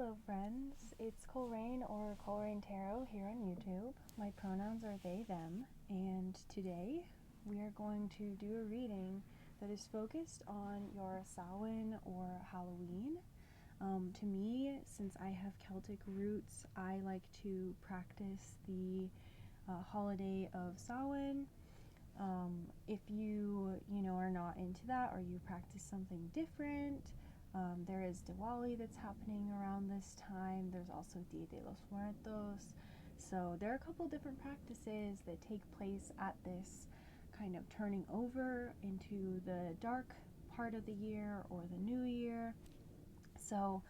Hello friends, it's Coleraine or Coleraine Tarot here on YouTube. My pronouns are they, them, and today we are going to do a reading that is focused on your Samhain or Halloween. To me, since I have Celtic roots, I like to practice the holiday of Samhain. If you are not into that, or you practice something different, there is Diwali that's happening around this time. There's also Dia de los Muertos. So there are a couple different practices that take place at this kind of turning over into the dark part of the year or the new year. So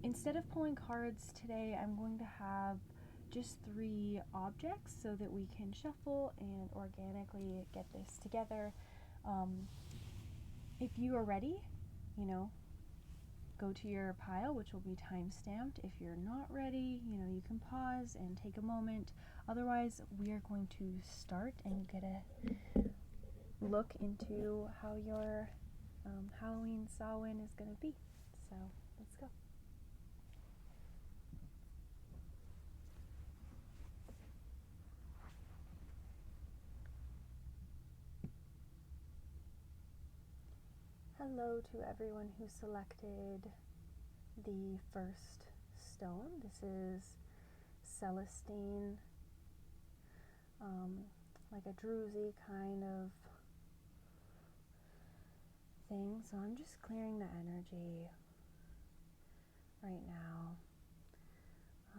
instead of pulling cards today, I'm going to have just 3 objects so that we can shuffle and organically get this together. If you are ready, go to your pile, which will be time stamped. If you're not ready, you can pause and take a moment. Otherwise, we are going to start and get a look into how your Halloween Samhain is going to be. So let's go. Hello to everyone who selected the first stone. This is celestine, like a druzy kind of thing. So I'm just clearing the energy right now.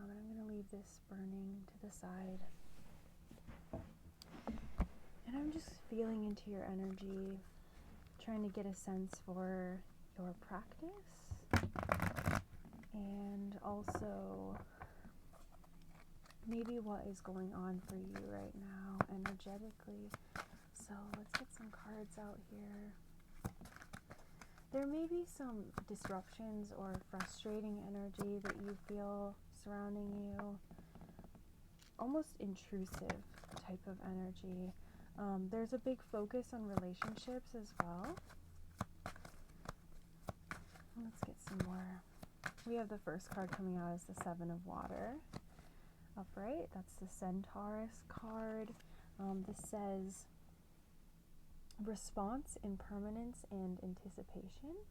And I'm going to leave this burning to the side. And I'm just feeling into your energy, trying to get a sense for your practice and also maybe what is going on for you right now energetically. So let's get some cards out here. There may be some disruptions or frustrating energy that you feel surrounding you, almost intrusive type of energy. There's a big focus on relationships as well. Let's get some more. We have the first card coming out as the 7 of Water. Upright, that's the Centaurus card. This says response, impermanence, and anticipation.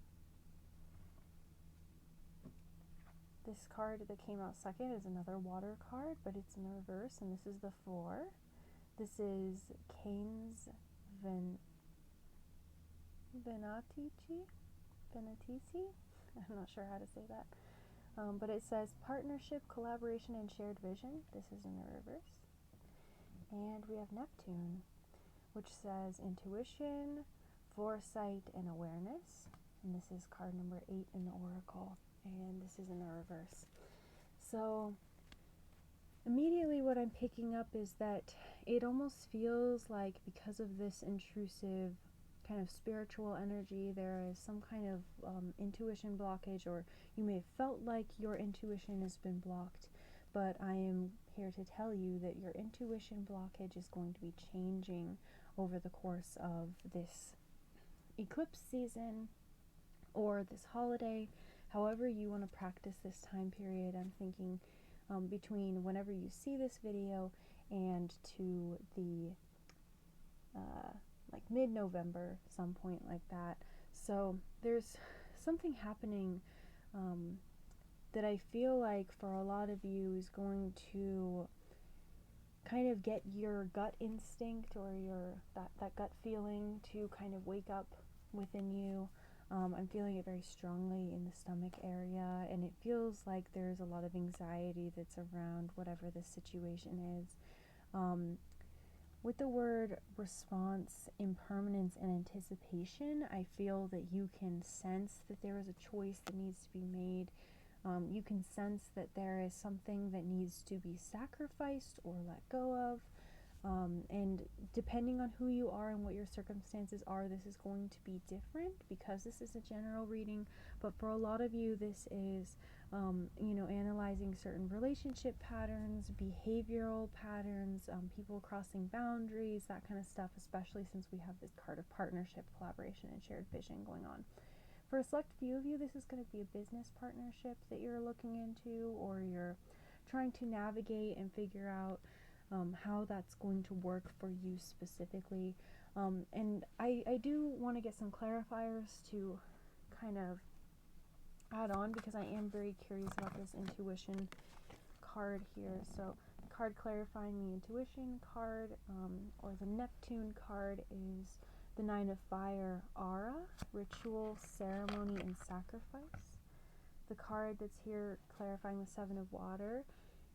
This card that came out second is another water card, but it's in the reverse, and this is the 4. This is Cain's Venatici? I'm not sure how to say that. But it says partnership, collaboration, and shared vision. This is in the reverse. And we have Neptune, which says intuition, foresight, and awareness. And this is card number 8 in the Oracle. And this is in the reverse. So immediately what I'm picking up is that it almost feels like because of this intrusive kind of spiritual energy, there is some kind of intuition blockage, or you may have felt like your intuition has been blocked, but I am here to tell you that your intuition blockage is going to be changing over the course of this eclipse season or this holiday. However you want to practice this time period, I'm thinking between whenever you see this video and to the like mid-November, some point like that. So there's something happening that I feel like for a lot of you is going to kind of get your gut instinct or your that gut feeling to kind of wake up within you. I'm feeling it very strongly in the stomach area, and it feels like there's a lot of anxiety that's around whatever this situation is. With the word response, impermanence, and anticipation, I feel that you can sense that there is a choice that needs to be made. You can sense that there is something that needs to be sacrificed or let go of. And depending on who you are and what your circumstances are, this is going to be different because this is a general reading. But for a lot of you, this is, analyzing certain relationship patterns, behavioral patterns, people crossing boundaries, that kind of stuff, especially since we have this card of partnership, collaboration, and shared vision going on. For a select few of you, this is going to be a business partnership that you're looking into, or you're trying to navigate and figure out how that's going to work for you specifically. And I do want to get some clarifiers to kind of add on, because I am very curious about this intuition card here. So the card clarifying the intuition card, or the Neptune card, is the Nine of Fire Aura, Ritual, Ceremony, and Sacrifice. The card that's here clarifying the Seven of Water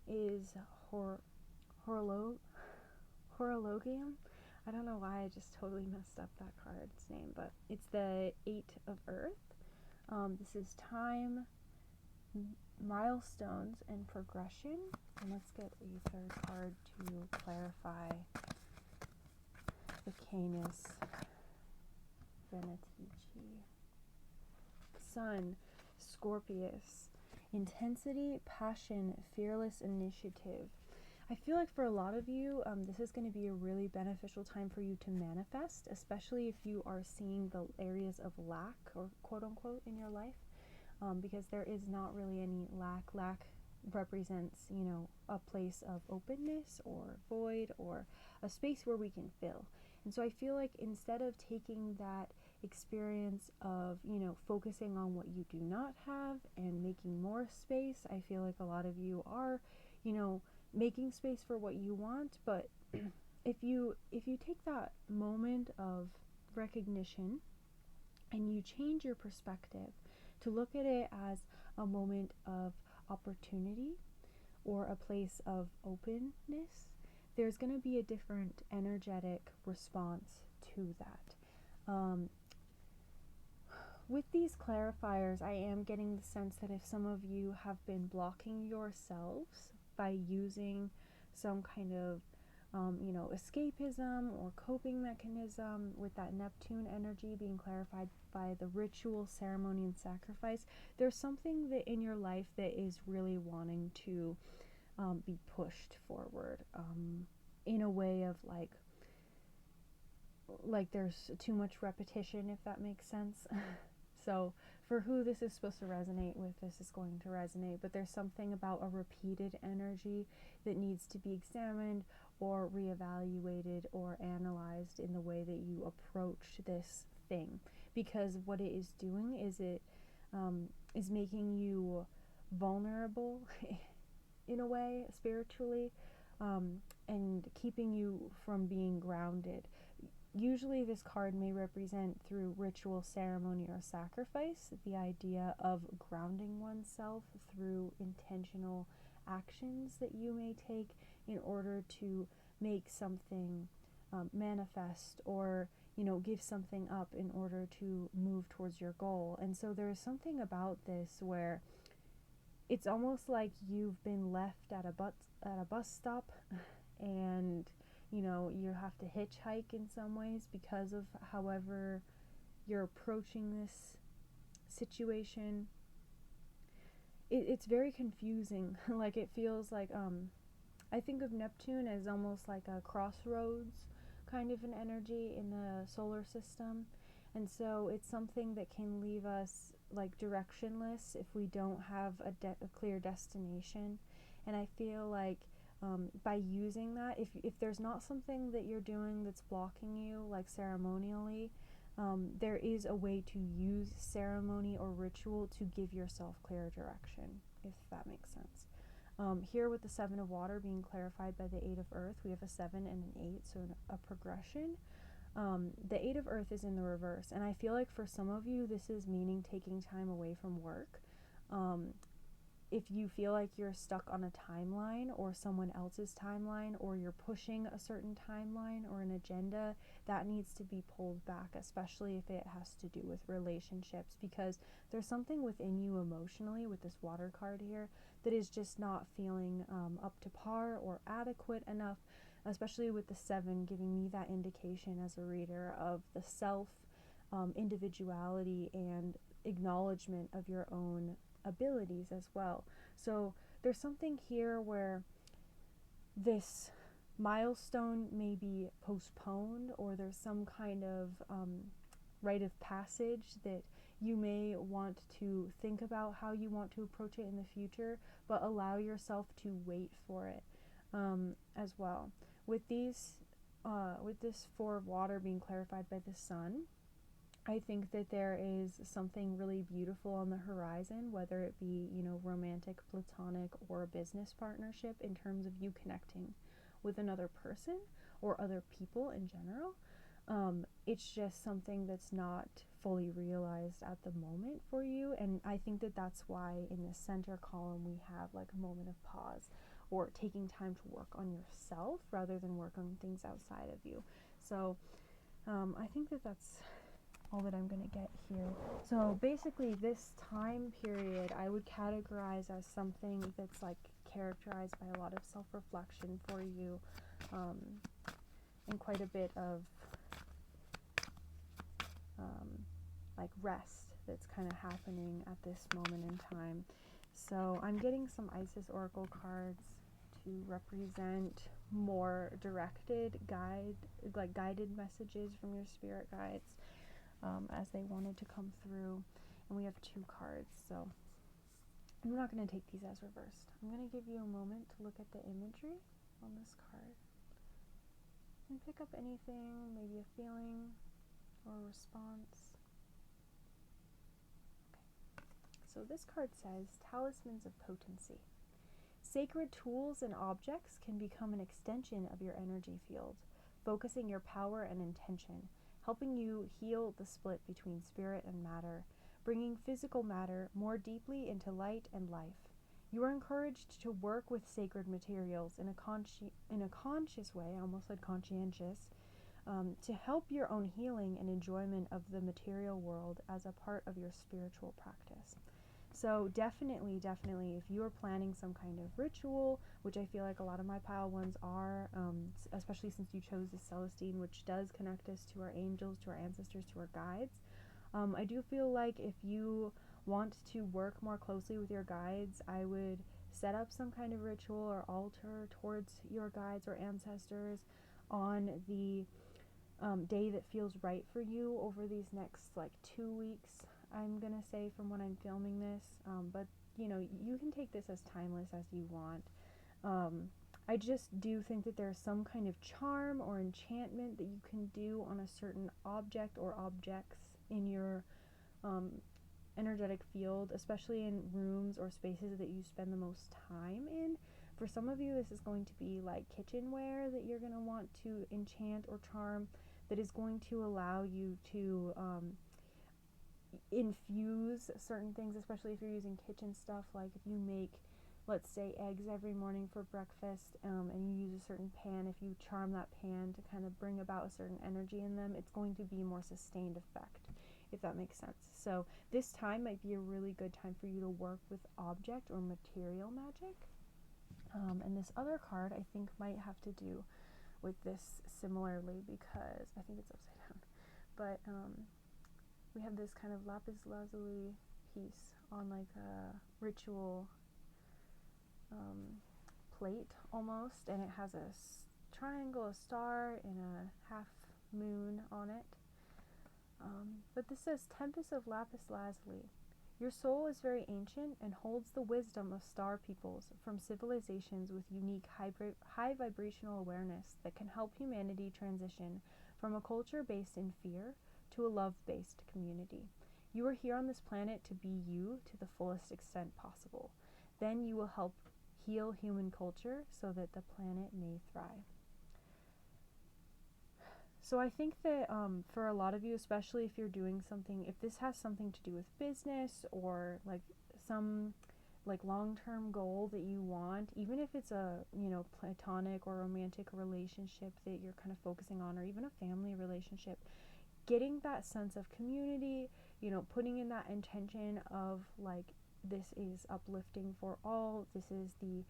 is Horologium. I don't know why I just totally messed up that card's name, but it's the Eight of Earth. This is time, milestones, and progression. And let's get a third card to clarify the Canis Venatici. Sun, Scorpius, intensity, passion, fearless initiative. I feel like for a lot of you, this is going to be a really beneficial time for you to manifest, especially if you are seeing the areas of lack, or quote unquote, in your life, because there is not really any lack. Lack represents, a place of openness or void, or a space where we can fill. And so I feel like instead of taking that experience of, focusing on what you do not have and making more space, I feel like a lot of you are, making space for what you want. But if you take that moment of recognition and you change your perspective to look at it as a moment of opportunity or a place of openness, there's going to be a different energetic response to that. With these clarifiers, I am getting the sense that if some of you have been blocking yourselves by using some kind of escapism or coping mechanism, with that Neptune energy being clarified by the ritual, ceremony, and sacrifice, there's something that in your life that is really wanting to be pushed forward, in a way of like there's too much repetition, if that makes sense. So for who this is supposed to resonate with, this is going to resonate, but there's something about a repeated energy that needs to be examined or reevaluated or analyzed in the way that you approach this thing, because what it is doing is it is making you vulnerable in a way, spiritually, and keeping you from being grounded. Usually this card may represent, through ritual, ceremony, or sacrifice, the idea of grounding oneself through intentional actions that you may take in order to make something manifest, or give something up in order to move towards your goal. And so there's something about this where it's almost like you've been left at a bus stop, and you have to hitchhike in some ways because of however you're approaching this situation. It's very confusing. Like, it feels like, I think of Neptune as almost like a crossroads kind of an energy in the solar system. And so it's something that can leave us like directionless if we don't have a clear destination. And I feel like by using that, if there's not something that you're doing that's blocking you, like ceremonially, there is a way to use ceremony or ritual to give yourself clear direction, if that makes sense. Here with the Seven of Water being clarified by the Eight of Earth, we have a 7 and an 8, so a progression. The Eight of Earth is in the reverse, and I feel like for some of you this is meaning taking time away from work. If you feel like you're stuck on a timeline or someone else's timeline, or you're pushing a certain timeline or an agenda, that needs to be pulled back, especially if it has to do with relationships, because there's something within you emotionally with this water card here that is just not feeling up to par or adequate enough, especially with the 7 giving me that indication as a reader of the self, individuality, and acknowledgement of your own abilities as well. So there's something here where this milestone may be postponed, or there's some kind of rite of passage that You may want to think about how you want to approach it in the future, but allow yourself to wait for it as well. With this 4 of water being clarified by the sun, I think that there is something really beautiful on the horizon, whether it be, romantic, platonic, or a business partnership, in terms of you connecting with another person or other people in general. It's just something that's not fully realized at the moment for you, and I think that that's why in the center column we have like a moment of pause, or taking time to work on yourself rather than work on things outside of you. So I think that that's all that I'm going to get here. So basically this time period I would categorize as something that's like characterized by a lot of self-reflection for you, and quite a bit of like rest that's kind of happening at this moment in time. So I'm getting some Isis Oracle cards to represent more directed guided messages from your spirit guides, as they wanted to come through. And we have 2 cards, so I'm not going to take these as reversed. I'm going to give you a moment to look at the imagery on this card and pick up anything, maybe a feeling or a response. Okay. So this card says Talismans of Potency. Sacred tools and objects can become an extension of your energy field, focusing your power and intention, helping you heal the split between spirit and matter, bringing physical matter more deeply into light and life. You are encouraged to work with sacred materials in a conscious way, I almost said conscientious, to help your own healing and enjoyment of the material world as a part of your spiritual practice. So definitely, if you are planning some kind of ritual, which I feel like a lot of my pile ones are, especially since you chose the Celestine, which does connect us to our angels, to our ancestors, to our guides. I do feel like if you want to work more closely with your guides, I would set up some kind of ritual or altar towards your guides or ancestors on the day that feels right for you over these next 2 weeks, I'm gonna say, from when I'm filming this, but you can take this as timeless as you want. I just do think that there's some kind of charm or enchantment that you can do on a certain object or objects in your energetic field, especially in rooms or spaces that you spend the most time in. For some of you, this is going to be like kitchenware that you're going to want to enchant or charm, that is going to allow you to infuse certain things, especially if you're using kitchen stuff. Like if you make, let's say, eggs every morning for breakfast, and you use a certain pan, if you charm that pan to kind of bring about a certain energy in them, it's going to be a more sustained effect, if that makes sense. So this time might be a really good time for you to work with object or material magic. And this other card I think might have to do with this similarly, because I think it's upside down, but we have this kind of lapis lazuli piece on like a ritual plate almost, and it has a triangle, a star, and a half moon on it. But this says Tempest of Lapis Lazuli. Your soul is very ancient and holds the wisdom of star peoples from civilizations with unique high vibrational awareness that can help humanity transition from a culture based in fear to a love-based community. You are here on this planet to be you to the fullest extent possible. Then you will help heal human culture so that the planet may thrive. So I think that for a lot of you, especially if you're doing something, if this has something to do with business or like some long-term goal that you want, even if it's a platonic or romantic relationship that you're kind of focusing on, or even a family relationship, getting that sense of community, putting in that intention of this is uplifting for all, this is the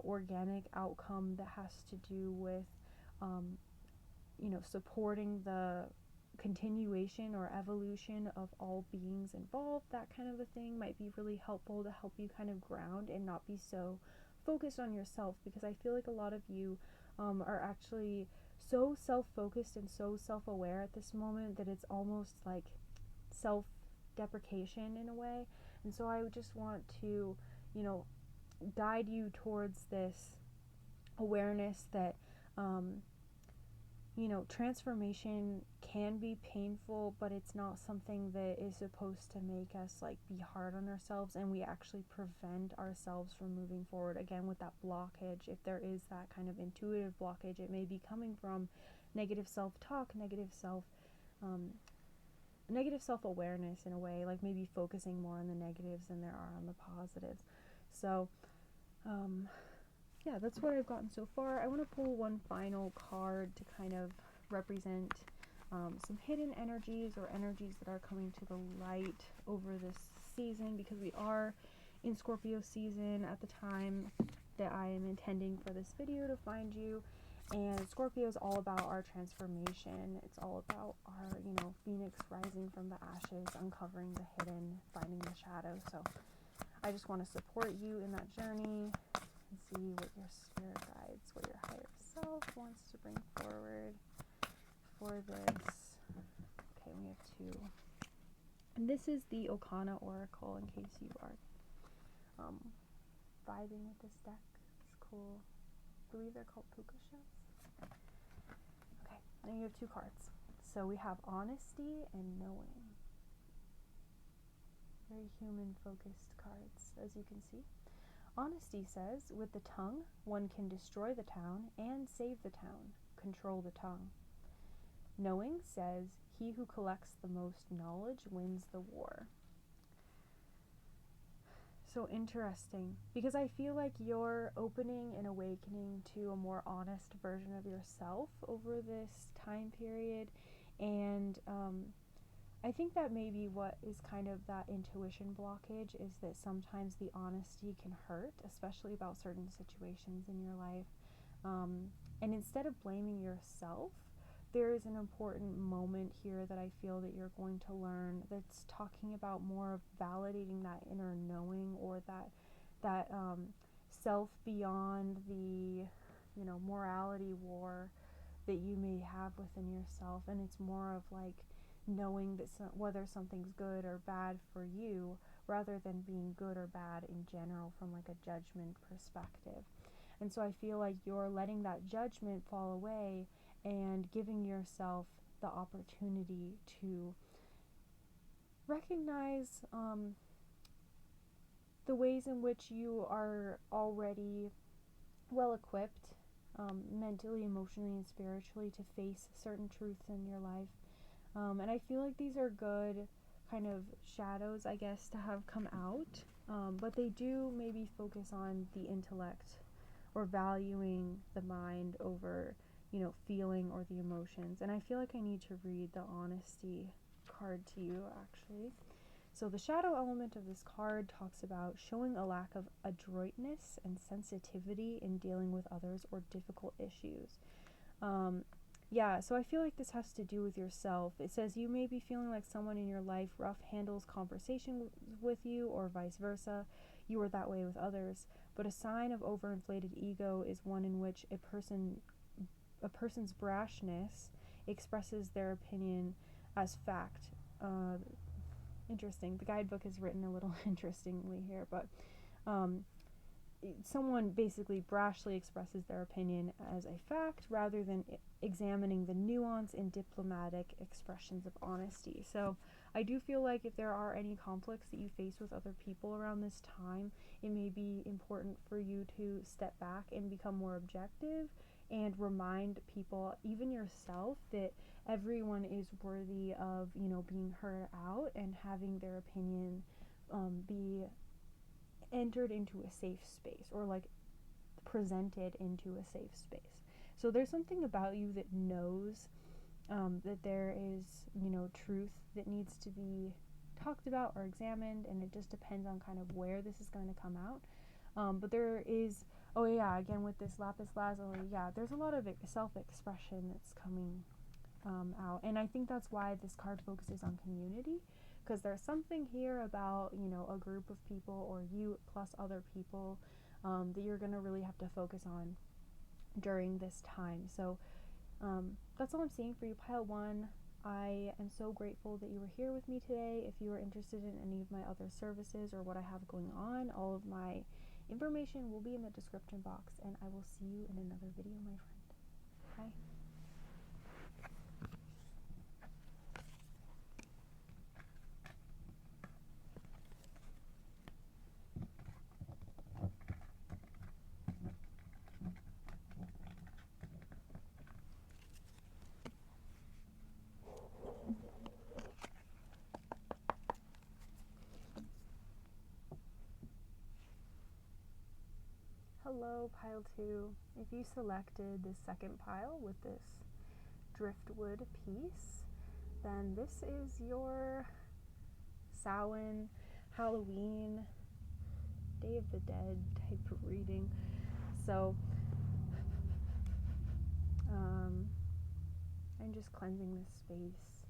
organic outcome that has to do with supporting the continuation or evolution of all beings involved, that kind of a thing might be really helpful to help you kind of ground and not be so focused on yourself, because I feel like a lot of you are actually so self-focused and so self-aware at this moment that it's almost like deprecation in a way. And so I just want to, guide you towards this awareness that, transformation can be painful, but it's not something that is supposed to make us like be hard on ourselves, and we actually prevent ourselves from moving forward. Again, with that blockage, if there is that kind of intuitive blockage, it may be coming from negative self-talk, negative self-awareness in a way, like maybe focusing more on the negatives than there are on the positives. So yeah, that's what I've gotten so far. I want to pull one final card to kind of represent some hidden energies or energies that are coming to the light over this season, because we are in Scorpio season at the time that I am intending for this video to find you. And Scorpio is all about our transformation. It's all about our, phoenix rising from the ashes, uncovering the hidden, finding the shadow. So I just want to support you in that journey and see what your spirit guides, what your higher self wants to bring forward for this. Okay, we have two. And this is the Okana Oracle, in case you are vibing with this deck. It's cool. I believe they're called puka shells. Okay, and you have two cards. So we have honesty and knowing. Very human focused cards, as you can see. Honesty says, with the tongue, one can destroy the town and save the town. Control the tongue. Knowing says, he who collects the most knowledge wins the war. So interesting, because I feel like you're opening and awakening to a more honest version of yourself over this time period, and I think that maybe what is kind of that intuition blockage is that sometimes the honesty can hurt, especially about certain situations in your life, and instead of blaming yourself, there is an important moment here that I feel that you're going to learn that's talking about more of validating that inner knowing, or that self beyond the morality war that you may have within yourself. And it's more of like knowing that whether something's good or bad for you, rather than being good or bad in general from like a judgment perspective. And so I feel like you're letting that judgment fall away and giving yourself the opportunity to recognize the ways in which you are already well equipped mentally, emotionally, and spiritually to face certain truths in your life. And I feel like these are good kind of shadows, I guess, to have come out, but they do maybe focus on the intellect or valuing the mind over feeling or the emotions. And I feel like I need to read the honesty card to you, actually. So the shadow element of this card talks about showing a lack of adroitness and sensitivity in dealing with others or difficult issues. So I feel like this has to do with yourself. It says you may be feeling like someone in your life rough handles conversation with you, or vice versa. You are that way with others. But a sign of overinflated ego is one in which a person's brashness expresses their opinion as fact. Interesting. The guidebook is written a little interestingly here, but someone basically brashly expresses their opinion as a fact rather than examining the nuance in diplomatic expressions of honesty. So I do feel like if there are any conflicts that you face with other people around this time, it may be important for you to step back and become more objective and remind people, even yourself, that everyone is worthy of, being heard out and having their opinion be entered into a safe space, or like presented into a safe space. So there's something about you that knows that there is, truth that needs to be talked about or examined, and it just depends on kind of where this is going to come out. But there is, again with this lapis lazuli, there's a lot of self-expression that's coming out, and I think that's why this card focuses on community, because there's something here about a group of people, or you plus other people, that you're going to really have to focus on during this time. So that's all I'm seeing for you, pile 1. I am so grateful that you were here with me today. If you are interested in any of my other services or what I have going on, all of my information will be in the description box, and I will see you in another video, my friend. Bye. Hello, pile 2. If you selected this second pile with this driftwood piece, then this is your Samhain, Halloween, Day of the Dead type of reading. So I'm just cleansing this space,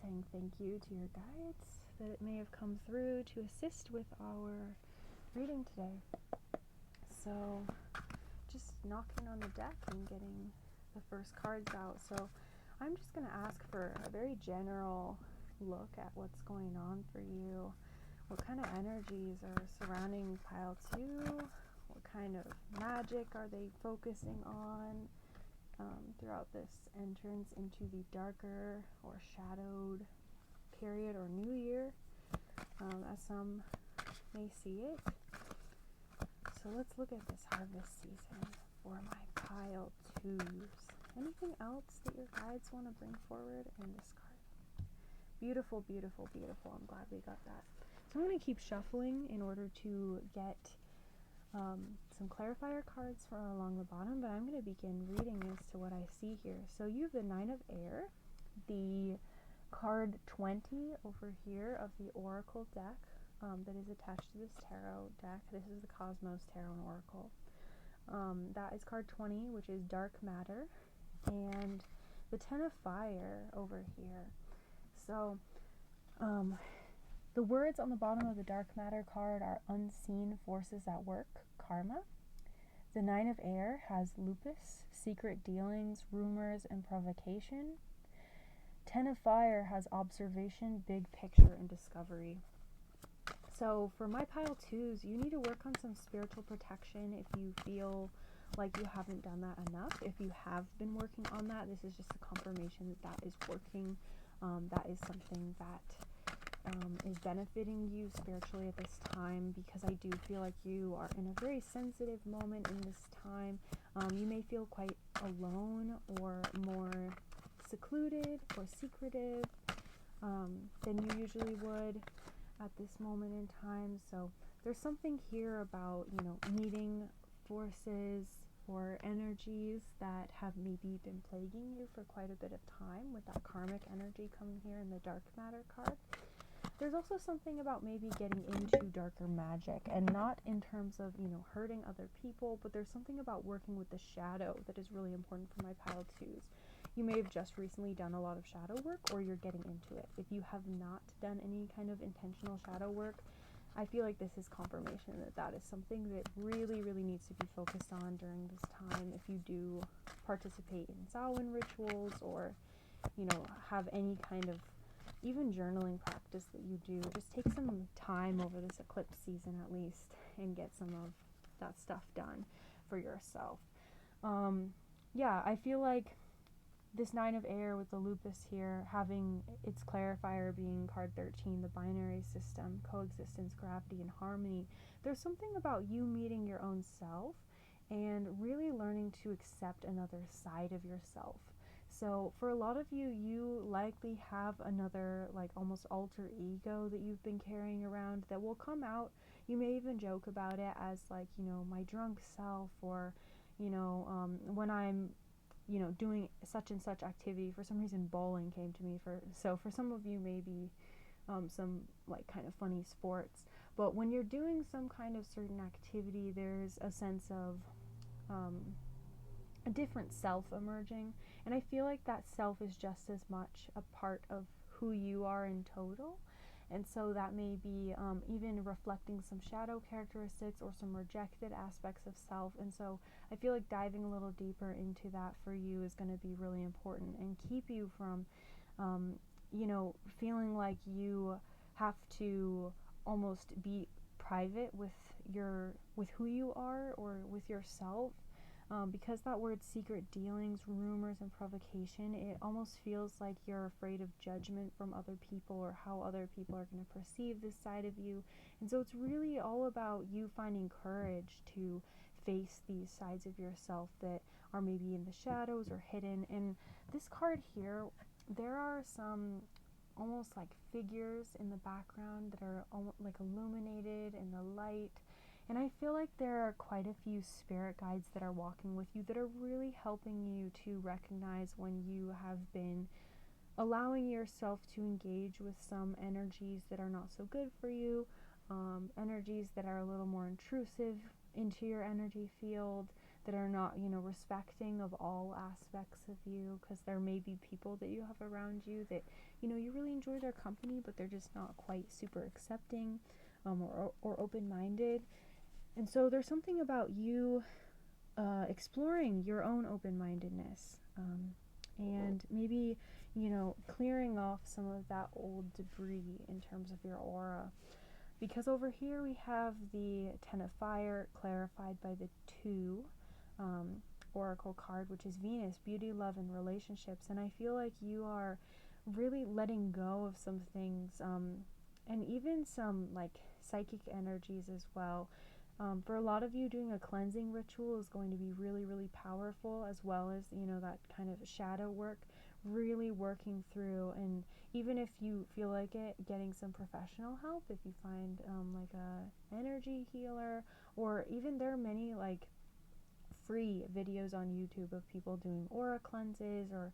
saying thank you to your guides that it may have come through to assist with our reading today. So just knocking on the deck and getting the first cards out. So I'm just going to ask for a very general look at what's going on for you. What kind of energies are surrounding pile 2? What kind of magic are they focusing on throughout this entrance into the darker or shadowed period or new year, as some may see it. So let's look at this harvest season for my pile 2s. Anything else that your guides want to bring forward in this card? Beautiful, beautiful, beautiful. I'm glad we got that. So I'm going to keep shuffling in order to get some clarifier cards for along the bottom, but I'm going to begin reading as to what I see here. So you have the 9 of air, the card 20 over here of the oracle deck that is attached to this tarot deck. This is the Cosmos Tarot and Oracle. That is card 20, which is dark matter, and the 10 of fire over here. So the words on the bottom of the dark matter card are unseen forces at work, karma. The 9 of air has lupus, secret dealings, rumors, and provocation. 10 of fire has observation, big picture, and discovery. So for my pile 2s, you need to work on some spiritual protection if you feel like you haven't done that enough. If you have been working on that, this is just a confirmation that that is working. That is something that is benefiting you spiritually at this time, because I do feel like you are in a very sensitive moment in this time. You may feel quite alone or more secluded or secretive than you usually would at this moment in time. So there's something here about, meeting forces or energies that have maybe been plaguing you for quite a bit of time, with that karmic energy coming here in the dark matter card. There's also something about maybe getting into darker magic, and not in terms of, hurting other people, but there's something about working with the shadow that is really important for my pile 2s. You may have just recently done a lot of shadow work, or you're getting into it. If you have not done any kind of intentional shadow work, I feel like this is confirmation that that is something that really, really needs to be focused on during this time. If you do participate in Samhain rituals, or, have any kind of even journaling practice that you do, just take some time over this eclipse season at least and get some of that stuff done for yourself. I feel like this 9 of air with the lupus here, having its clarifier being card 13, the binary system, coexistence, gravity, and harmony. There's something about you meeting your own self and really learning to accept another side of yourself. So for a lot of you, you likely have another almost alter ego that you've been carrying around that will come out. You may even joke about it as my drunk self, or when I'm doing such and such activity. For some reason bowling came to me. So for some of you, maybe some kind of funny sports, but when you're doing some kind of certain activity, there's a sense of a different self emerging, and I feel like that self is just as much a part of who you are in total And so that may be even reflecting some shadow characteristics or some rejected aspects of self. And so I feel like diving a little deeper into that for you is going to be really important and keep you from, feeling like you have to almost be private with who you are or with yourself. Because that word secret dealings, rumors, and provocation, it almost feels like you're afraid of judgment from other people or how other people are going to perceive this side of you. And so it's really all about you finding courage to face these sides of yourself that are maybe in the shadows or hidden. And this card here, there are some almost like figures in the background that are like illuminated in the light. And I feel like there are quite a few spirit guides that are walking with you that are really helping you to recognize when you have been allowing yourself to engage with some energies that are not so good for you, energies that are a little more intrusive into your energy field, that are not, respecting of all aspects of you, because there may be people that you have around you that, you really enjoy their company, but they're just not quite super accepting or open-minded. And so there's something about you exploring your own open-mindedness and maybe, clearing off some of that old debris in terms of your aura. Because over here we have the Ten of Fire clarified by the 2 oracle card, which is Venus, beauty, love, and relationships. And I feel like you are really letting go of some things and even some like psychic energies as well. For a lot of you, doing a cleansing ritual is going to be really, really powerful, as well as, that kind of shadow work, really working through. And even if you feel like it, getting some professional help, if you find like a energy healer, or even there are many like free videos on YouTube of people doing aura cleanses or,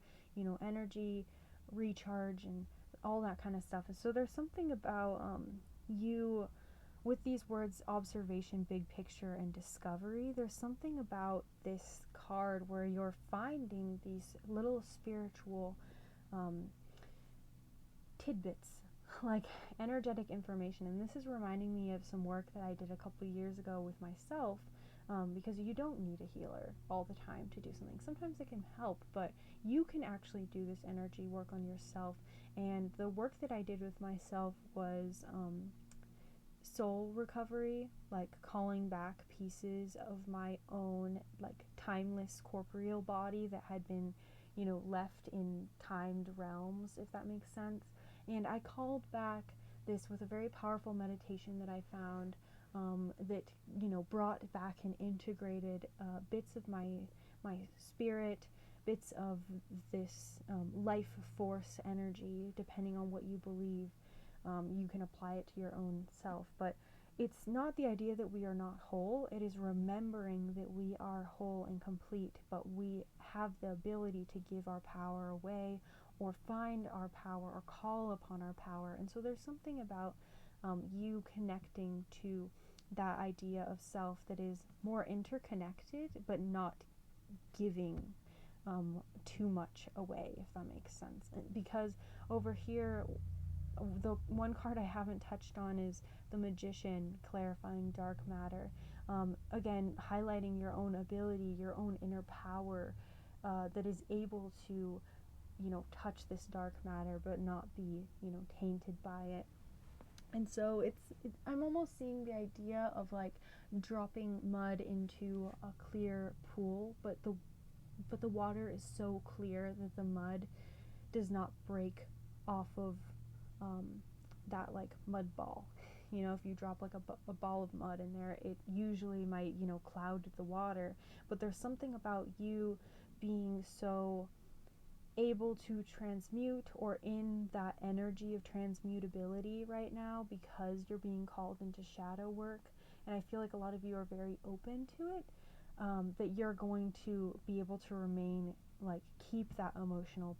energy recharge and all that kind of stuff. And so there's something about you with these words, observation, big picture, and discovery. There's something about this card where you're finding these little spiritual tidbits, like energetic information. And this is reminding me of some work that I did a couple years ago with myself, because you don't need a healer all the time to do something. Sometimes it can help, but you can actually do this energy work on yourself. And the work that I did with myself was soul recovery, like calling back pieces of my own like timeless corporeal body that had been, left in timed realms, if that makes sense. And I called back this with a very powerful meditation that I found that, brought back and integrated bits of my spirit, bits of this life force energy, depending on what you believe. You can apply it to your own self, but it's not the idea that we are not whole. It is remembering that we are whole and complete, but we have the ability to give our power away or find our power or call upon our power. And so there's something about you connecting to that idea of self that is more interconnected, but not giving too much away, if that makes sense. Because over here, the one card I haven't touched on is the Magician, clarifying dark matter. Again, highlighting your own ability, your own inner power that is able to, touch this dark matter but not be, tainted by it. And so I'm almost seeing the idea of like dropping mud into a clear pool, but the water is so clear that the mud does not break off of that like mud ball. If you drop like a ball of mud in there, it usually might, cloud the water. But there's something about you being so able to transmute, or in that energy of transmutability right now, because you're being called into shadow work. And I feel like a lot of you are very open to it, that you're going to be able to remain, like, keep that emotional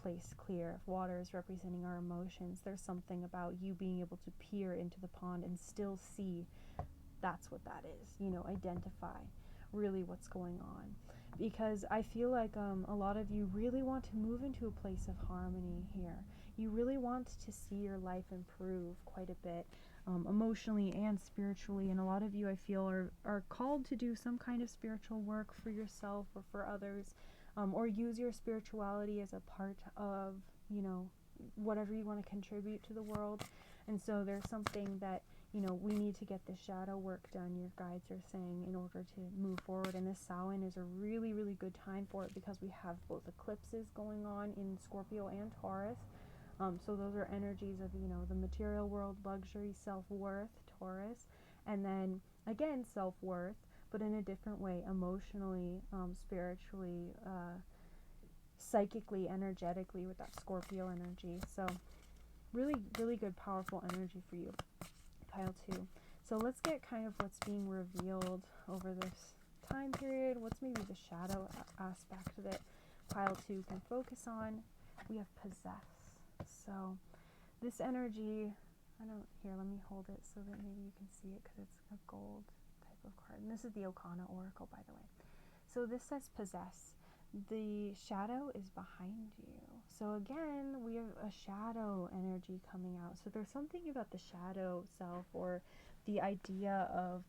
place clear. If water is representing our emotions, there's something about you being able to peer into the pond and still see that's what that is, identify really what's going on. Because I feel like a lot of you really want to move into a place of harmony here. you really want to see your life improve quite a bit, emotionally and spiritually. And a lot of you, I feel, are called to do some kind of spiritual work for yourself or for others, or use your spirituality as a part of, whatever you want to contribute to the world. And so there's something that, we need to get the shadow work done, your guides are saying, in order to move forward. And this Samhain is a really, really good time for it, because we have both eclipses going on in Scorpio and Taurus. So those are energies of, the material world, luxury, self-worth, Taurus. And then, again, self-worth, but in a different way, emotionally, spiritually, psychically, energetically, with that Scorpio energy. So really, really good, powerful energy for you, pile 2. So let's get kind of what's being revealed over this time period. What's maybe the shadow aspect that pile 2 can focus on. We have possess. So this energy, let me hold it so that maybe you can see it, because it's a gold type of card. And this is the Okana Oracle, by the way. So this says possess. The shadow is behind you. So again, we have a shadow energy coming out. So there's something about the shadow self, or the idea of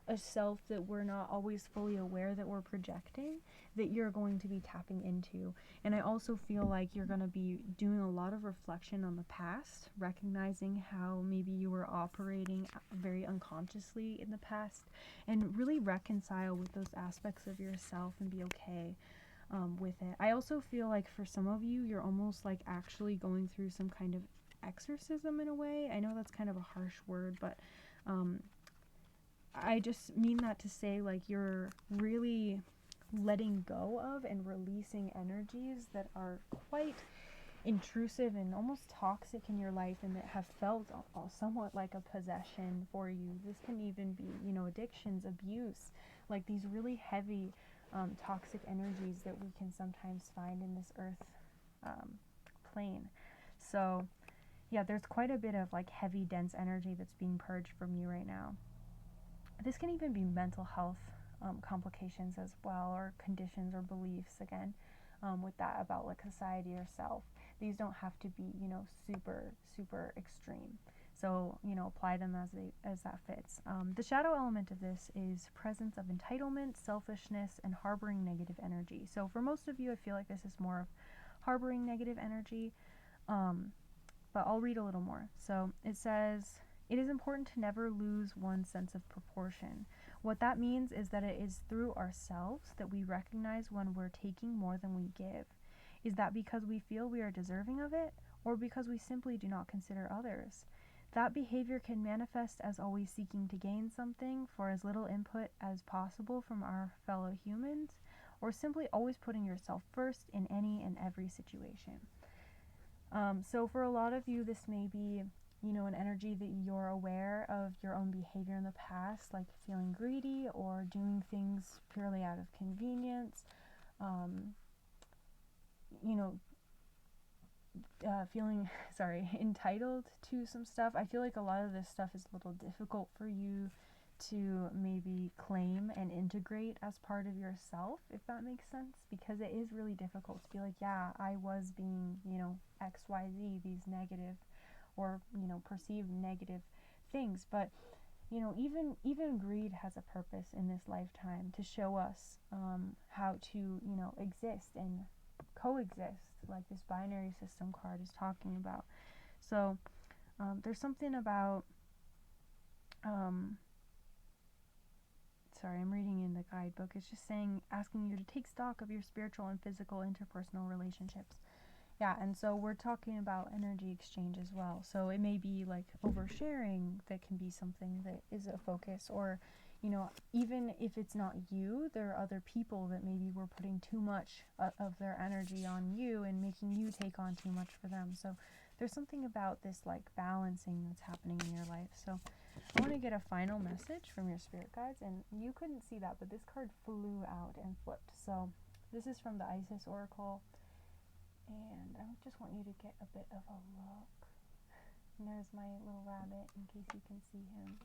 a self that we're not always fully aware that we're projecting, that you're going to be tapping into. And I also feel like you're going to be doing a lot of reflection on the past, recognizing how maybe you were operating very unconsciously in the past, and really reconcile with those aspects of yourself and be okay with it. I also feel like for some of you, you're almost like actually going through some kind of exorcism in a way. I know that's kind of a harsh word, but I just mean that to say, like, you're really letting go of and releasing energies that are quite intrusive and almost toxic in your life, and that have felt somewhat like a possession for you. This can even be, addictions, abuse, like these really heavy toxic energies that we can sometimes find in this earth plane. So yeah, there's quite a bit of like heavy, dense energy that's being purged from you right now. This can even be mental health complications as well, or conditions or beliefs, again, with that, about like society or self. These don't have to be, super, super extreme. So, apply them as that fits. The shadow element of this is presence of entitlement, selfishness, and harboring negative energy. So for most of you, I feel like this is more of harboring negative energy, but I'll read a little more. So it says, it is important to never lose one's sense of proportion. What that means is that it is through ourselves that we recognize when we're taking more than we give. Is that because we feel we are deserving of it, or because we simply do not consider others? That behavior can manifest as always seeking to gain something for as little input as possible from our fellow humans, or simply always putting yourself first in any and every situation. So for a lot of you, this may be, an energy that you're aware of your own behavior in the past, like feeling greedy or doing things purely out of convenience, feeling, entitled to some stuff. I feel like a lot of this stuff is a little difficult for you to maybe claim and integrate as part of yourself, if that makes sense, because it is really difficult to be like, yeah, I was being, XYZ, these negative or, perceived negative things. But, even greed has a purpose in this lifetime, to show us how to, exist and coexist, like this binary system card is talking about. So there's something about I'm reading in the guidebook. It's just saying, asking you to take stock of your spiritual and physical interpersonal relationships. Yeah, and so we're talking about energy exchange as well. So it may be like oversharing that can be something that is a focus, or, even if it's not you, there are other people that maybe were putting too much of their energy on you and making you take on too much for them. So there's something about this like balancing that's happening in your life. So I want to get a final message from your spirit guides, and you couldn't see that, but this card flew out and flipped. So this is from the Isis Oracle, and I just want you to get a bit of a look. And there's my little rabbit, in case you can see him.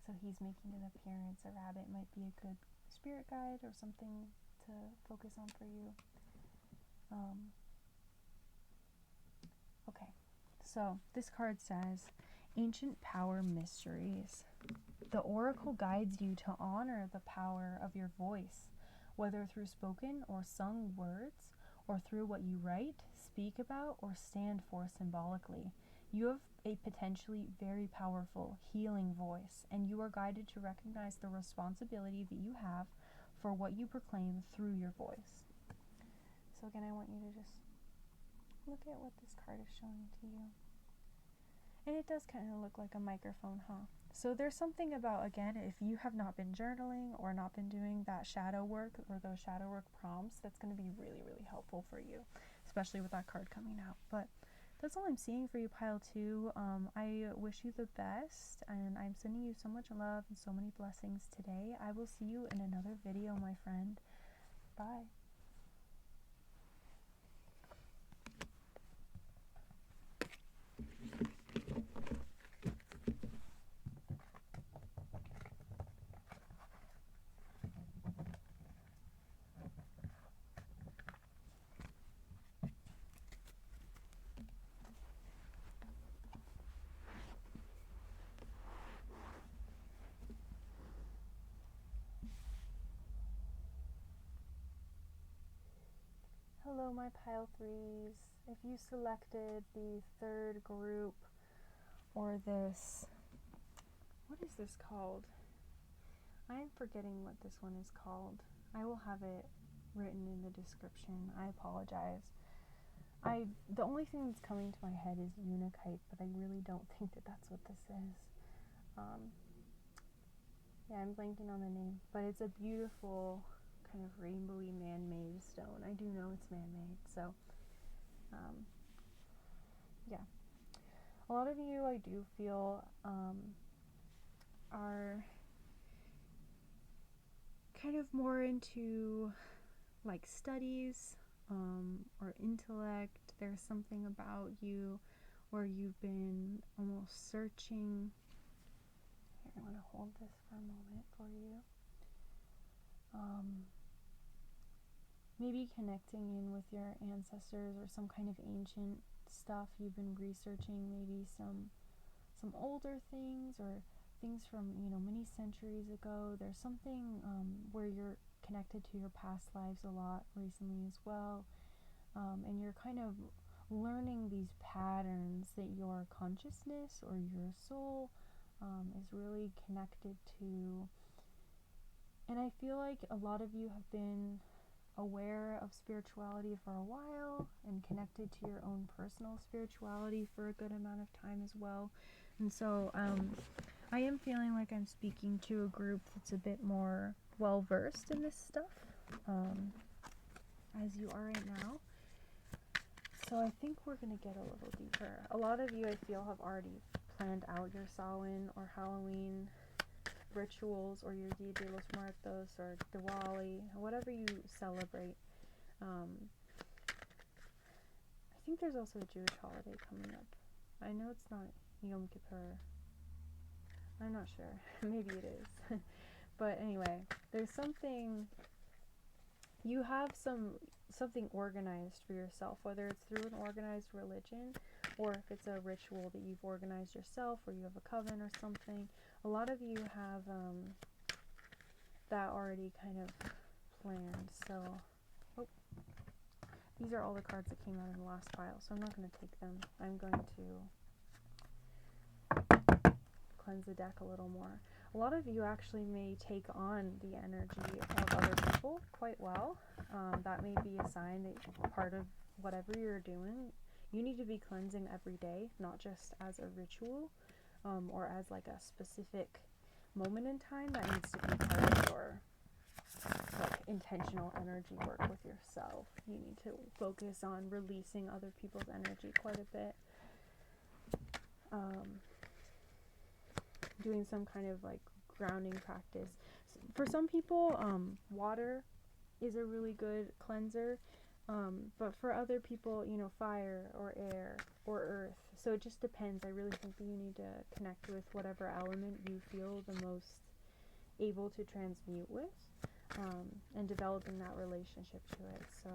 So he's making an appearance. A rabbit might be a good spirit guide or something to focus on for you. Okay. So this card says, Ancient Power Mysteries. The oracle guides you to honor the power of your voice, whether through spoken or sung words, or through what you write, speak about, or stand for symbolically. You have a potentially very powerful healing voice, and you are guided to recognize the responsibility that you have for what you proclaim through your voice. So again, I want you to just look at what this card is showing to you. And it does kind of look like a microphone, huh? So there's something about, again, if you have not been journaling or not been doing that shadow work or those shadow work prompts, that's going to be really, really helpful for you, especially with that card coming out. But that's all I'm seeing for you, pile 2. I wish you the best, and I'm sending you so much love and so many blessings today. I will see you in another video, my friend. Bye. Hello, my pile 3s. If you selected the third group, or this, what is this called? I'm forgetting what this one is called. I will have it written in the description. I apologize. The only thing that's coming to my head is unikite, but I really don't think that that's what this is. Yeah, I'm blanking on the name, but it's a beautiful kind of rainbowy man-made stone. I do know it's man-made, so yeah. A lot of you, I do feel, are kind of more into like studies or intellect. There's something about you where you've been almost searching. Here, I want to hold this for a moment for you. Maybe connecting in with your ancestors or some kind of ancient stuff you've been researching, maybe some older things or things from, many centuries ago. There's something where you're connected to your past lives a lot recently as well, and you're kind of learning these patterns that your consciousness or your soul is really connected to. And I feel like a lot of you have been aware of spirituality for a while and connected to your own personal spirituality for a good amount of time as well. And so I am feeling like I'm speaking to a group that's a bit more well versed in this stuff, as you are right now. So I think we're going to get a little deeper. A lot of you, I feel, have already planned out your Samhain or Halloween rituals, or your Dia de los Muertos or Diwali, whatever you celebrate. I think there's also a Jewish holiday coming up. I know it's not Yom Kippur. I'm not sure. Maybe it is. But anyway, there's something, you have something organized for yourself, whether it's through an organized religion or if it's a ritual that you've organized yourself, or you have a coven or something. A lot of you have that already kind of planned. So, these are all the cards that came out in the last pile, so I'm not going to take them. I'm going to cleanse the deck a little more. A lot of you actually may take on the energy of other people quite well. That may be a sign that part of whatever you're doing, you need to be cleansing every day, not just as a ritual or as like a specific moment in time. That needs to be part of your like intentional energy work with yourself. You need to focus on releasing other people's energy quite a bit. Doing some kind of like grounding practice. For some people, water is a really good cleanser, but for other people, fire or air or earth. So it just depends. I really think that you need to connect with whatever element you feel the most able to transmute with, and developing that relationship to it. So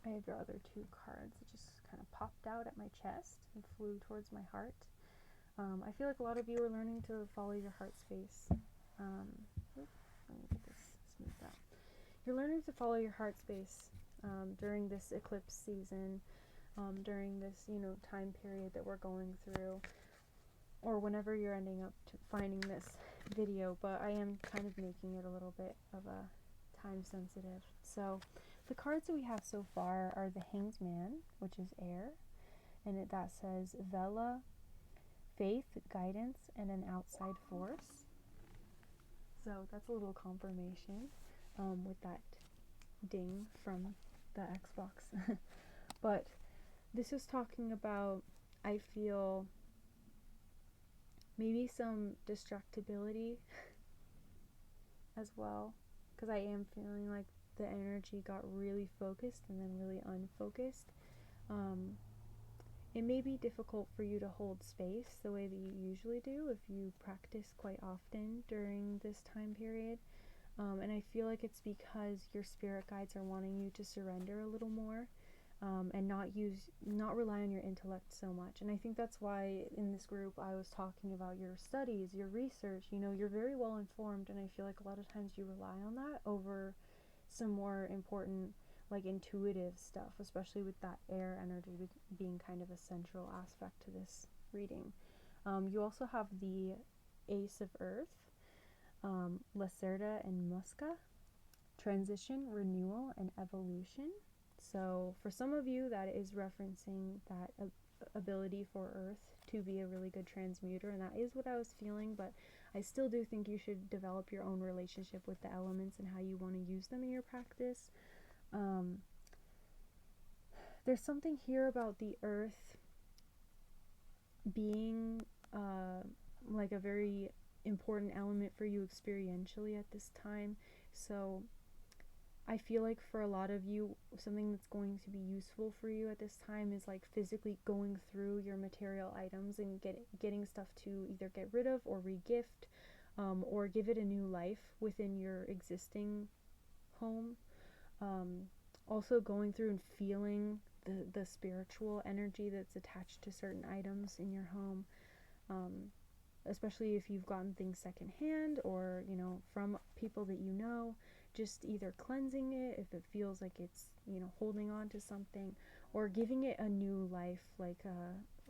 I have your other two cards that just kind of popped out at my chest and flew towards my heart. I feel like a lot of you are learning to follow your heart space. Let me get this smoothed out. You're learning to follow your heart space during this eclipse season, during this, time period that we're going through, or whenever you're ending up finding this video, but I am kind of making it a little bit of a time sensitive. So the cards that we have so far are the Hanged Man, which is air, and that says Vela, faith, guidance, and an outside force. So that's a little confirmation with that ding from the Xbox. But this is talking about, I feel, maybe some distractibility as well, because I am feeling like the energy got really focused and then really unfocused. It may be difficult for you to hold space the way that you usually do if you practice quite often during this time period. And I feel like it's because your spirit guides are wanting you to surrender a little more, and not rely on your intellect so much. And I think that's why in this group I was talking about your studies, your research. You're very well informed, and I feel like a lot of times you rely on that over some more important, like, intuitive stuff, especially with that air energy being kind of a central aspect to this reading. You also have the Ace of Earth, Lacerda and Musca, transition, renewal, and evolution. So for some of you, that is referencing that ability for Earth to be a really good transmuter, and that is what I was feeling, but I still do think you should develop your own relationship with the elements and how you want to use them in your practice. There's something here about the Earth being like a very important element for you experientially at this time. So I feel like for a lot of you, something that's going to be useful for you at this time is like physically going through your material items and getting stuff to either get rid of or regift, or give it a new life within your existing home. Also going through and feeling the spiritual energy that's attached to certain items in your home, especially if you've gotten things secondhand or from people that just either cleansing it if it feels like it's holding on to something, or giving it a new life. Like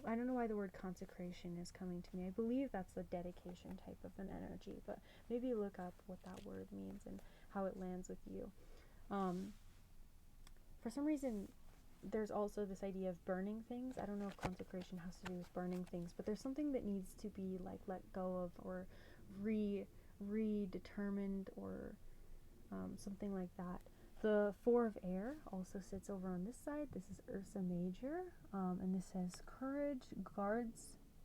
I don't know why the word consecration is coming to me. I believe that's the dedication type of an energy, but maybe look up what that word means and how it lands with you. For some reason, there's also this idea of burning things. I don't know if consecration has to do with burning things, but there's something that needs to be like let go of or redetermined or something like that. The Four of Air also sits over on this side. This is Ursa Major, and this says courage,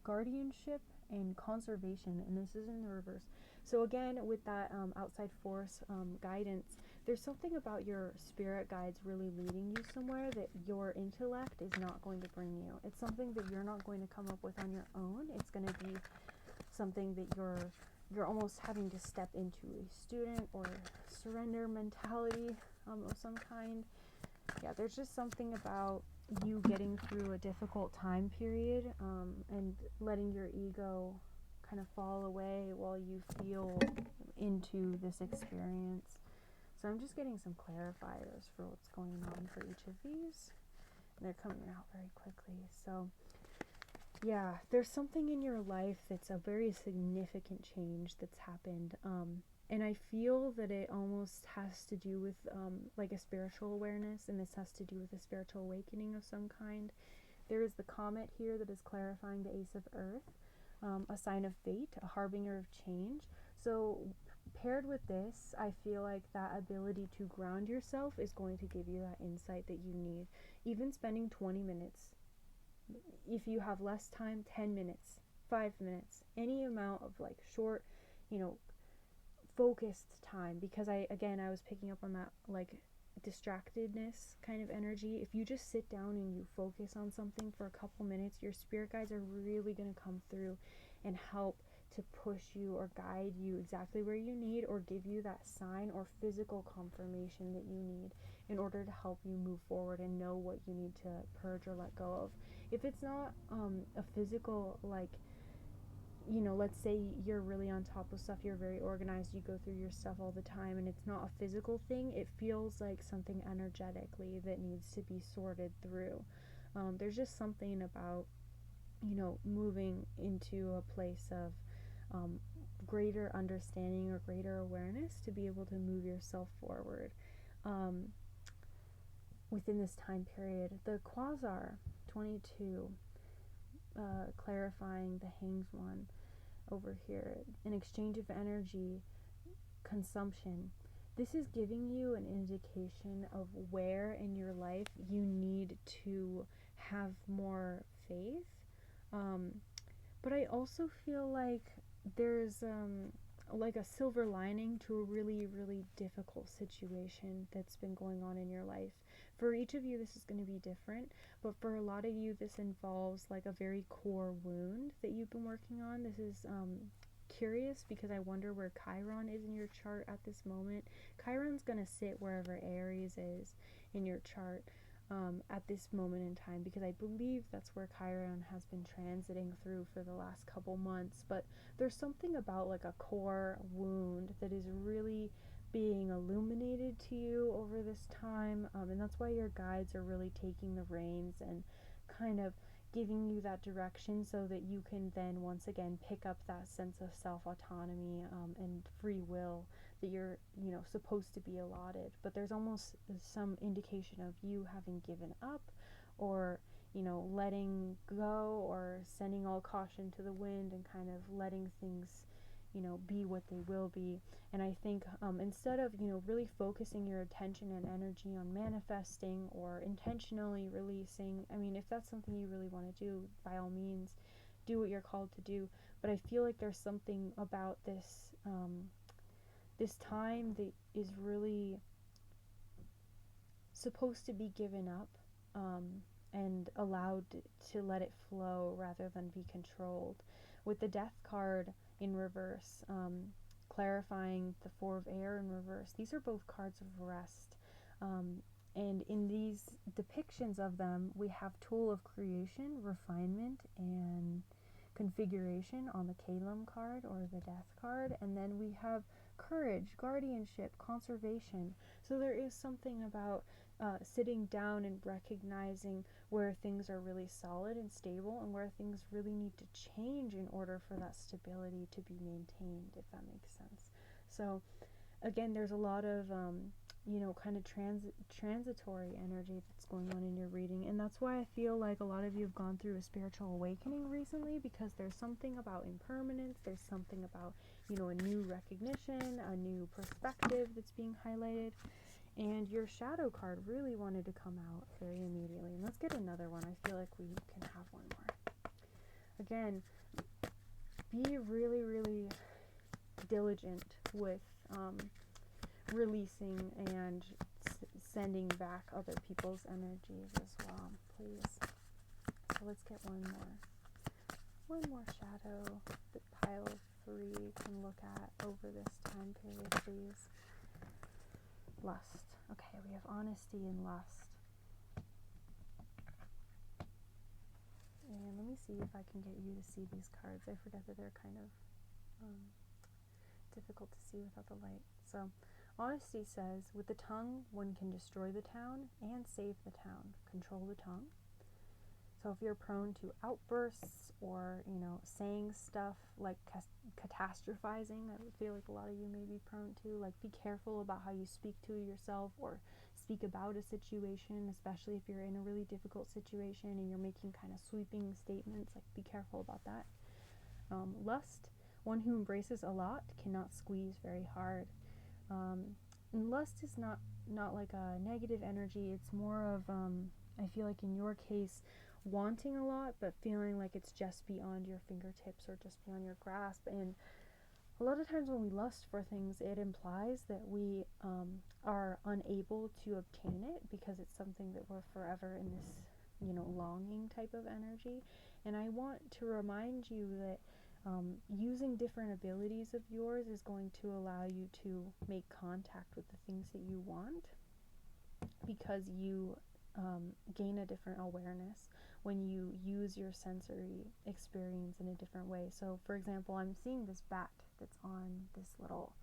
guardianship, and conservation, and this is in the reverse. So again, with that outside force guidance, there's something about your spirit guides really leading you somewhere that your intellect is not going to bring you. It's something that you're not going to come up with on your own. It's going to be something that you're almost having to step into a student or surrender mentality of some kind. Yeah, there's just something about you getting through a difficult time period and letting your ego kind of fall away while you feel into this experience. So I'm just getting some clarifiers for what's going on for each of these. And they're coming out very quickly. So yeah, there's something in your life that's a very significant change that's happened. And I feel that it almost has to do with like a spiritual awareness, and this has to do with a spiritual awakening of some kind. There is the comet here that is clarifying the Ace of Earth, a sign of fate, a harbinger of change. So paired with this, I feel like that ability to ground yourself is going to give you that insight that you need. Even spending 20 minutes, if you have less time, 10 minutes, 5 minutes, any amount of like short, focused time, because I was picking up on that like distractedness kind of energy. If you just sit down and you focus on something for a couple minutes, your spirit guides are really going to come through and help to push you or guide you exactly where you need, or give you that sign or physical confirmation that you need. in order to help you move forward and know what you need to purge or let go of. If it's not a physical, like, let's say you're really on top of stuff, you're very organized, you go through your stuff all the time, and it's not a physical thing, it feels like something energetically that needs to be sorted through. There's just something about, moving into a place of greater understanding or greater awareness to be able to move yourself forward within this time period. The quasar 22, clarifying the hangs one over here, an exchange of energy, consumption. This is giving you an indication of where in your life you need to have more faith. But I also feel like there's like a silver lining to a really, really difficult situation that's been going on in your life. For each of you, this is going to be different, but for a lot of you, this involves like a very core wound that you've been working on. This is curious because I wonder where Chiron is in your chart at this moment. Chiron's going to sit wherever Aries is in your chart at this moment in time, because I believe that's where Chiron has been transiting through for the last couple months. But there's something about like a core wound that is really being illuminated to you over this time, and that's why your guides are really taking the reins and kind of giving you that direction so that you can then once again pick up that sense of self-autonomy and free will that you're supposed to be allotted. But there's almost some indication of you having given up, or letting go, or sending all caution to the wind and kind of letting things be what they will be. And I think instead of really focusing your attention and energy on manifesting or intentionally releasing, I mean, if that's something you really want to do, by all means do what you're called to do. But I feel like there's something about this this time that is really supposed to be given up and allowed to let it flow rather than be controlled. With the Death card in reverse, clarifying the Four of Air in reverse, these are both cards of rest. And in these depictions of them, we have Tool of Creation, Refinement, and Configuration on the Kalem card or the Death card. And then we have Courage, Guardianship, Conservation. So there is something about sitting down and recognizing where things are really solid and stable and where things really need to change in order for that stability to be maintained, if that makes sense. So again, there's a lot of kind of transitory energy that's going on in your reading, and that's why I feel like a lot of you have gone through a spiritual awakening recently, because there's something about impermanence, there's something about a new recognition, a new perspective that's being highlighted. And your shadow card really wanted to come out very immediately. And let's get another one. I feel like we can have one more. Again, be really, really diligent with releasing and sending back other people's energies as well, please. So let's get one more shadow that pile 3 can look at over this time period, please. Lust. Okay, we have honesty and lust. And let me see if I can get you to see these cards. I forget that they're kind of difficult to see without the light. So, honesty says, with the tongue, one can destroy the town and save the town. Control the tongue. So if you're prone to outbursts or, saying stuff like catastrophizing, I feel like a lot of you may be prone to, like, be careful about how you speak to yourself or speak about a situation, especially if you're in a really difficult situation and you're making kind of sweeping statements, like, be careful about that. Lust, one who embraces a lot cannot squeeze very hard. And lust is not like a negative energy, it's more of, I feel like in your case, wanting a lot but feeling like it's just beyond your fingertips or just beyond your grasp. And a lot of times when we lust for things, it implies that we are unable to obtain it because it's something that we're forever in this longing type of energy. And I want to remind you that using different abilities of yours is going to allow you to make contact with the things that you want. because you gain a different awareness when you use your sensory experience in a different way. So for example, I'm seeing this bat that's on this little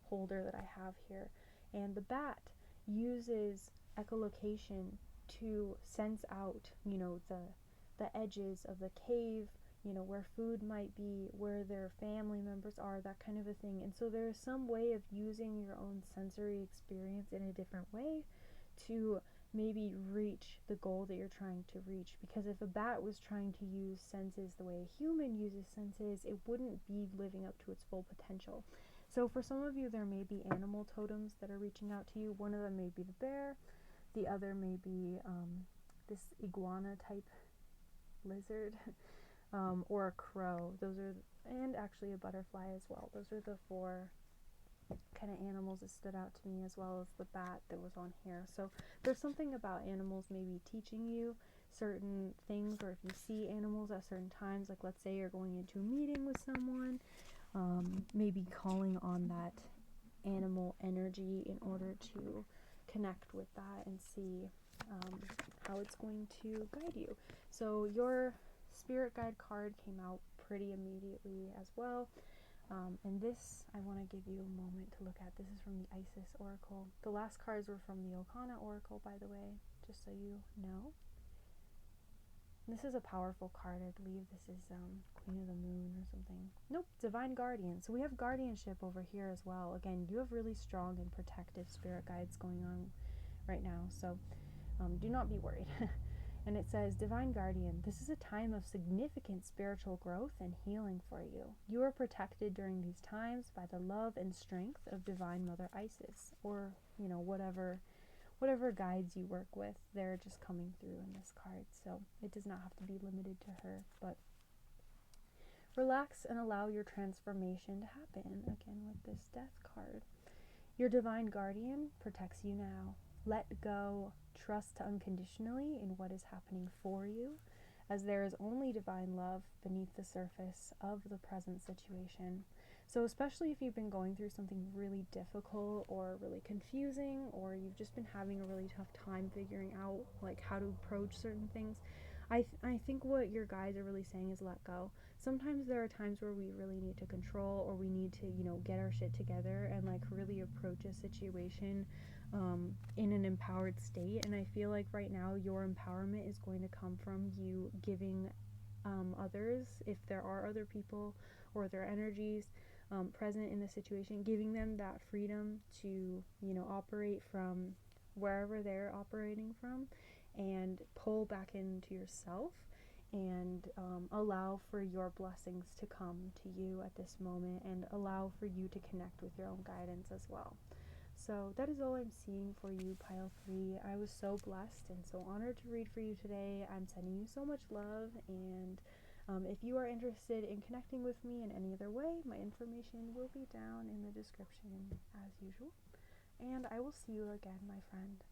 holder that I have here, and the bat uses echolocation to sense out, the edges of the cave, where food might be, where their family members are, that kind of a thing. And so there's some way of using your own sensory experience in a different way to maybe reach the goal that you're trying to reach. Because if a bat was trying to use senses the way a human uses senses, it wouldn't be living up to its full potential. So for some of you, there may be animal totems that are reaching out to you. One of them may be the bear, the other may be this iguana type lizard, or a crow. And actually a butterfly as well. Those are the 4 kind of animals that stood out to me, as well as the bat that was on here. So there's something about animals maybe teaching you certain things, or if you see animals at certain times, like let's say you're going into a meeting with someone, maybe calling on that animal energy in order to connect with that and see how it's going to guide you. So your spirit guide card came out pretty immediately as well. And this, I want to give you a moment to look at. This is from the Isis Oracle. The last cards were from the Okana Oracle, by the way, just so you know. This is a powerful card. I believe this is Queen of the Moon or something. Nope, Divine Guardian. So we have guardianship over here as well. Again, you have really strong and protective spirit guides going on right now. So do not be worried. And it says, Divine Guardian, this is a time of significant spiritual growth and healing for you. You are protected during these times by the love and strength of Divine Mother Isis, or, whatever guides you work with. They're just coming through in this card. So it does not have to be limited to her, but relax and allow your transformation to happen. Again, with this Death card. Your Divine Guardian protects you now. Let go, trust unconditionally in what is happening for you, as there is only divine love beneath the surface of the present situation. So especially if you've been going through something really difficult or really confusing, or you've just been having a really tough time figuring out like how to approach certain things, I think what your guides are really saying is let go. Sometimes there are times where we really need to control, or we need to, get our shit together and like really approach a situation in an empowered state. And I feel like right now your empowerment is going to come from you giving others, if there are other people or their energies present in the situation, giving them that freedom to, operate from wherever they're operating from, and pull back into yourself and allow for your blessings to come to you at this moment, and allow for you to connect with your own guidance as well. So that is all I'm seeing for you, Pile 3. I was so blessed and so honored to read for you today. I'm sending you so much love, and if you are interested in connecting with me in any other way, my information will be down in the description as usual. And I will see you again, my friend.